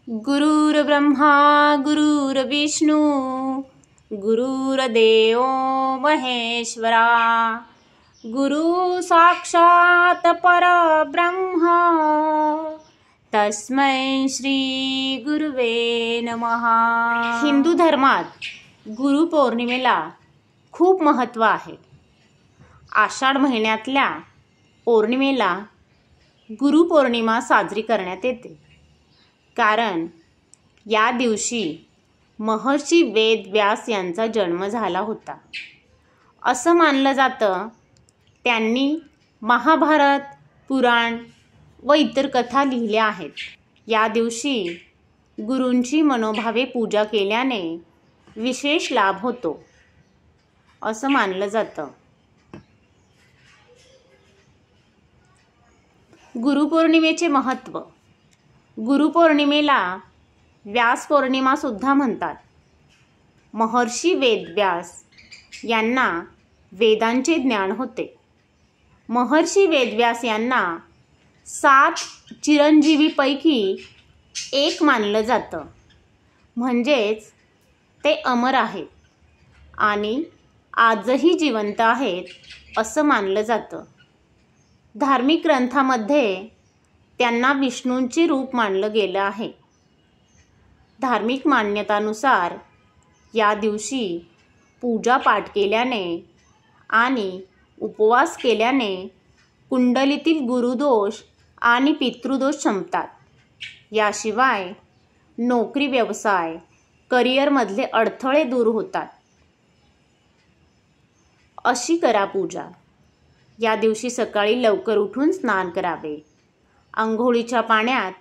गुरुर्ब्रह्मा गुरुर्विष्णू गुरुर्देव महेश्वरा गुरु साक्षात परब्रह्म तस्मै श्री गुरुवे नमः। हिंदू धर्मात गुरुपौर्णिमेला खूप महत्त्व आहे। आषाढ महिन्यातल्या पौर्णिमेला गुरुपौर्णिमा साजरी करण्यात येते, कारण या दिवशी महर्षी वेद व्यास यांचा जन्म झाला होता असं मानलं जातं। त्यांनी महाभारत, पुराण व इतर कथा लिहिल्या आहेत। या दिवशी गुरूंची मनोभावे पूजा केल्याने विशेष लाभ होतो असं मानलं जातं। गुरुपौर्णिमेचे महत्त्व। गुरुपौर्णिमेला व्यास पौर्णिमा सुद्धा म्हणतात। महर्षी वेदव्यास यांना वेदांचे ज्ञान होते। महर्षी वेदव्यास यांना 7 चिरंजीवीपैकी एक मानलं जातं, म्हणजेच ते अमर आहेत आणि आजही जिवंत आहेत असं मानलं जातं। धार्मिक ग्रंथामध्ये त्यांना विष्णूंचे रूप मानलं गेलं आहे। धार्मिक मान्यतानुसार या दिवशी पूजा पाठ केल्याने आणि उपवास केल्याने कुंडलीतील गुरुदोष आणि पितृदोष संपतात। याशिवाय नोकरी, व्यवसाय, करिअरमधले अडथळे दूर होतात। अशी करा पूजा। या दिवशी सकाळी लवकर उठून स्नान करावे। अंघोळीच्या पाण्यात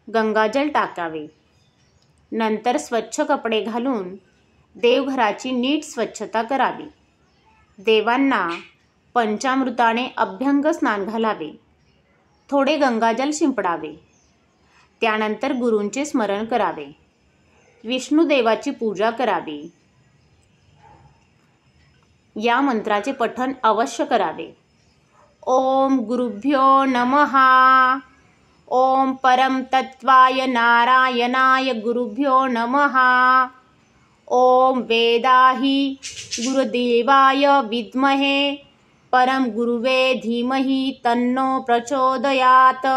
गंगाजल टाकावे। नंतर स्वच्छ कपडे घालून देवघराची नीट स्वच्छता करावी। देवांना पंचामृताने अभ्यंग स्नान घालावे। थोडे गंगाजल शिंपडावे। त्यानंतर गुरूंचे स्मरण करावे। विष्णुदेवाची पूजा करावी। या मंत्राचे पठण अवश्य करावे। ओम गुरुभ्यो नमः। ओम परम तत्वाय नारायणाय गुरुभ्यो नमः। ओम वेदाहि गुरुदेवाय विद्महे परम गुरुवे धीमहि तन्नो प्रचोदयात्।